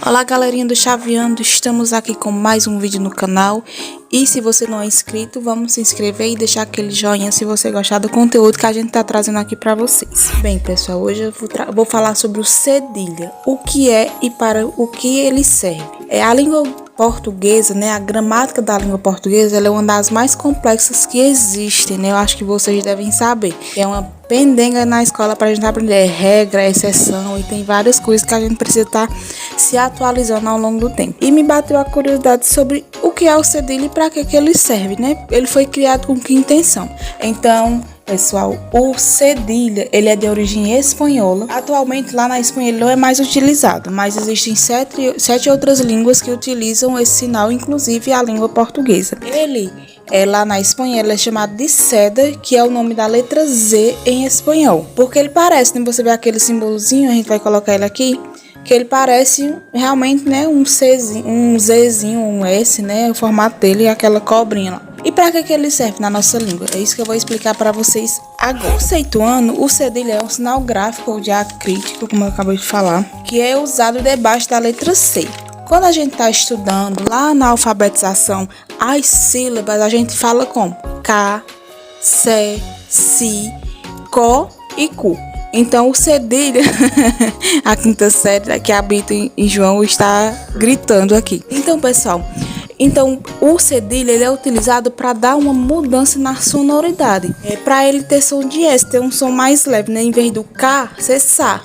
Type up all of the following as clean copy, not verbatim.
Olá galerinha do Chaveando, estamos aqui com mais um vídeo no canal. E se você não é inscrito, vamos se inscrever e deixar aquele joinha se você gostar do conteúdo que a gente tá trazendo aqui pra vocês. Bem pessoal, hoje eu vou falar sobre o cedilha, o que é e para o que ele serve. A língua portuguesa, né, a gramática da língua portuguesa, ela é uma das mais complexas que existem, né? Eu acho que vocês devem saber. É uma pendenga na escola para a gente aprender regra, exceção, e tem várias coisas que a gente precisa estar se atualizando ao longo do tempo. E me bateu a curiosidade sobre o que é o cedilha e para que ele serve, né? Ele foi criado com que intenção? Então, pessoal, o cedilha, ele é de origem espanhola. Atualmente lá na Espanha ele não é mais utilizado, mas existem sete outras línguas que utilizam esse sinal, inclusive a língua portuguesa. Ele lá na Espanha ele é chamado de seda, que é o nome da letra Z em espanhol. Porque ele parece, né? Você vê aquele símbolozinho, a gente vai colocar ele aqui, que ele parece realmente, né, um Czinho, um Zzinho, um S, né? O formato dele é aquela cobrinha lá. E para que ele serve na nossa língua? É isso que eu vou explicar para vocês agora. Conceituando, o cedilha é um sinal gráfico ou diacrítico, como eu acabei de falar, que é usado debaixo da letra C. Quando a gente está estudando lá na alfabetização as sílabas, a gente fala como K, C, Si, Co e Cu. Então o cedilha, a quinta série que habita em João está gritando aqui. Então pessoal, o cedilha ele é utilizado para dar uma mudança na sonoridade. Para ele ter som de S, ter um som mais leve, né? Em vez do K, ser Sa,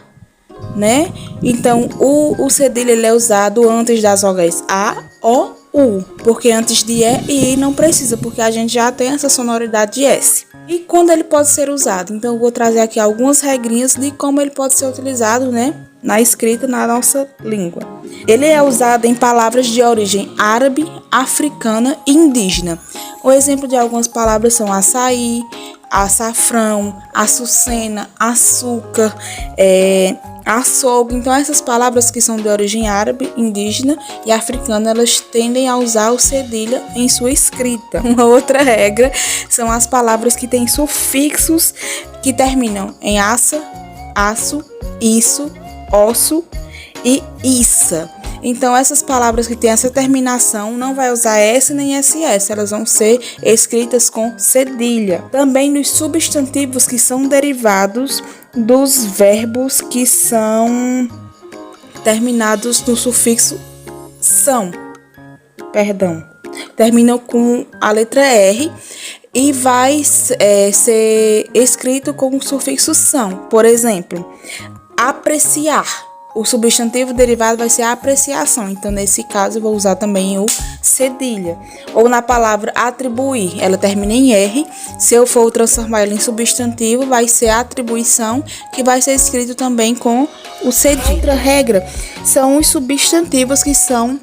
né? Então o cedilha ele é usado antes das vogais A, O, U, porque antes de E e I não precisa, porque a gente já tem essa sonoridade de S. E quando ele pode ser usado? Então eu vou trazer aqui algumas regrinhas de como ele pode ser utilizado, né, na escrita na nossa língua. Ele é usado em palavras de origem árabe, africana e indígena. O exemplo de algumas palavras são açaí, açafrão, açucena, açúcar, açougue. Então essas palavras que são de origem árabe, indígena e africana, elas tendem a usar o cedilha em sua escrita. Uma outra regra são as palavras que têm sufixos que terminam em aça, aço, isso, osso e issa. Então essas palavras que têm essa terminação não vai usar S nem SS, elas vão ser escritas com cedilha. Também nos substantivos que são derivados dos verbos que são terminados no sufixo terminam com a letra R e vai ser escrito com o sufixo são. Por exemplo, apreciar. O substantivo derivado vai ser a apreciação. Então, nesse caso, eu vou usar também o cedilha. Ou na palavra atribuir, ela termina em R. Se eu for transformar ela em substantivo, vai ser atribuição, que vai ser escrito também com o cedilha. Outra regra são os substantivos que são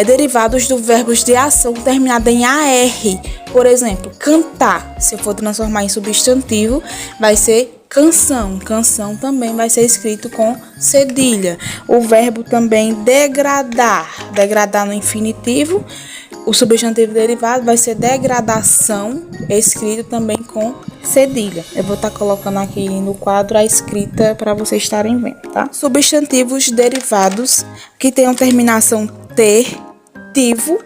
derivados do verbos de ação terminado em AR. Por exemplo, cantar. Se eu for transformar em substantivo, vai ser canção. Canção também vai ser escrito com cedilha. O verbo também degradar. Degradar no infinitivo. O substantivo derivado vai ser degradação, escrito também com cedilha. Eu vou estar colocando aqui no quadro a escrita para vocês estarem vendo, tá? Substantivos derivados que tenham terminação ter, tivo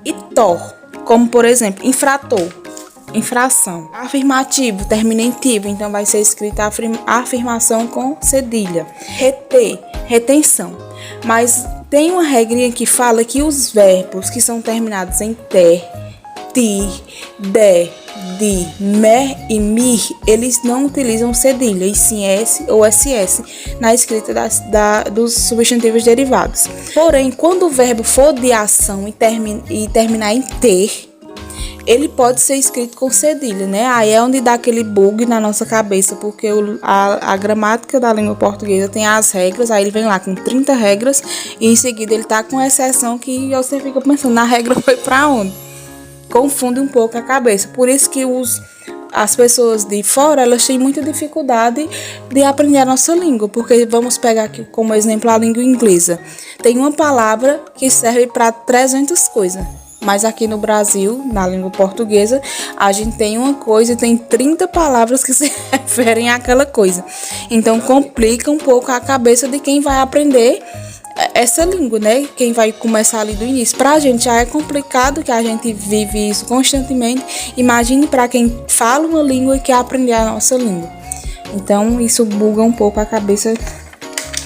e tor. Como, por exemplo, infrator. Infração. Afirmativo, termina em tivo, então vai ser escrita a afirmação com cedilha. Reter, retenção. Mas tem uma regrinha que fala que os verbos que são terminados em ter, ti, de, di, mer e mir, eles não utilizam cedilha, e sim S ou SS na escrita dos substantivos derivados. Porém, quando o verbo for de ação e terminar em ter, ele pode ser escrito com cedilha, né? Aí é onde dá aquele bug na nossa cabeça, porque a gramática da língua portuguesa tem as regras, aí ele vem lá com 30 regras e em seguida ele tá com exceção que você fica pensando, na regra foi pra onde? Confunde um pouco a cabeça. Por isso que as pessoas de fora, elas têm muita dificuldade de aprender a nossa língua, porque vamos pegar aqui como exemplo a língua inglesa. Tem uma palavra que serve para 300 coisas. Mas aqui no Brasil, na língua portuguesa, a gente tem uma coisa e tem 30 palavras que se referem àquela coisa. Então complica um pouco a cabeça de quem vai aprender essa língua, né? Quem vai começar ali do início. Pra gente já é complicado, que a gente vive isso constantemente. Imagine para quem fala uma língua e quer aprender a nossa língua. Então isso buga um pouco a cabeça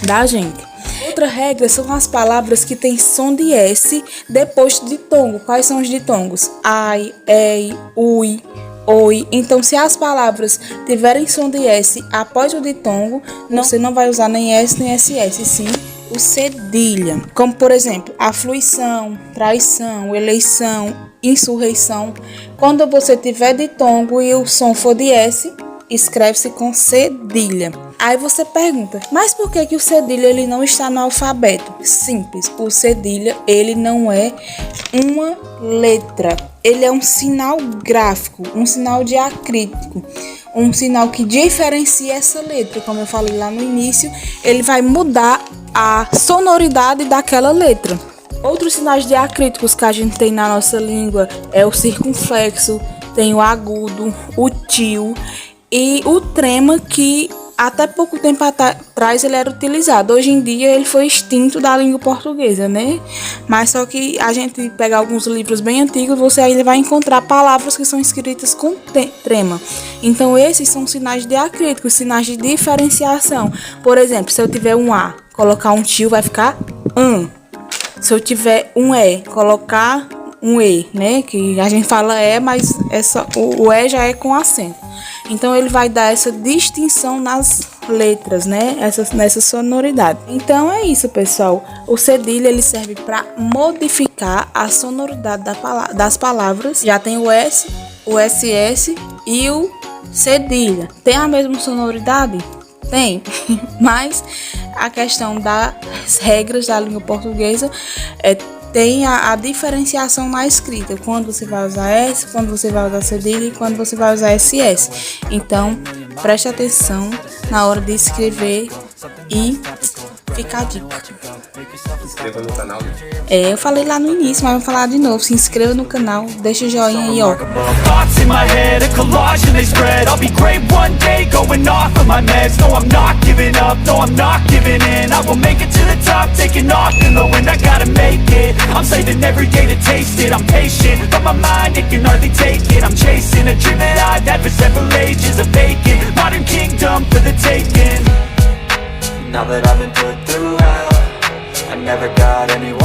da gente. Outra regra são as palavras que têm som de S depois de ditongo. Quais são os ditongos? Ai, ei, ui, oi. Então, se as palavras tiverem som de S após o ditongo, você não vai usar nem S nem SS, sim o cedilha. Como, por exemplo, afluição, traição, eleição, insurreição. Quando você tiver ditongo e o som for de S, escreve-se com cedilha. Aí você pergunta, mas por que o cedilha ele não está no alfabeto? Simples, o cedilha ele não é uma letra, ele é um sinal gráfico, um sinal diacrítico, um sinal que diferencia essa letra. Como eu falei lá no início, ele vai mudar a sonoridade daquela letra. Outros sinais diacríticos que a gente tem na nossa língua é o circunflexo, tem o agudo, o tio e o trema, que até pouco tempo atrás ele era utilizado. Hoje em dia ele foi extinto da língua portuguesa, né? Mas só que a gente pega alguns livros bem antigos, você ainda vai encontrar palavras que são escritas com trema. Então esses são sinais diacríticos, sinais de diferenciação. Por exemplo, se eu tiver um A, colocar um tio vai ficar an. Se eu tiver um E, colocar um E, né? Que a gente fala E, mas o E já é com acento. Então ele vai dar essa distinção nas letras, né? Nessa sonoridade. Então é isso, pessoal. O cedilha ele serve para modificar a sonoridade das palavras. Já tem o S, o SS e o cedilha. Tem a mesma sonoridade? Tem, mas a questão das regras da língua portuguesa tem a diferenciação na escrita, quando você vai usar S, quando você vai usar cedilha e quando você vai usar SS. Então, preste atenção na hora de escrever e fica a dica. Se inscreva no canal. Eu falei lá no início, mas vou falar de novo. Se inscreva no canal, deixa o joinha aí, ó. Thoughts in my head, a collage and they spread. I'll be great one day, going off of my meds. No, I'm not giving up, no, I'm not giving in. I will make it to the top, taking off in the wind. I gotta make it, I'm saving every day to taste it. I'm patient, but my mind, it can hardly take it. I'm chasing a dream that I've had for several ages. A vacant, modern kingdom for the taking. Now that I've been put through hell, I never got anyone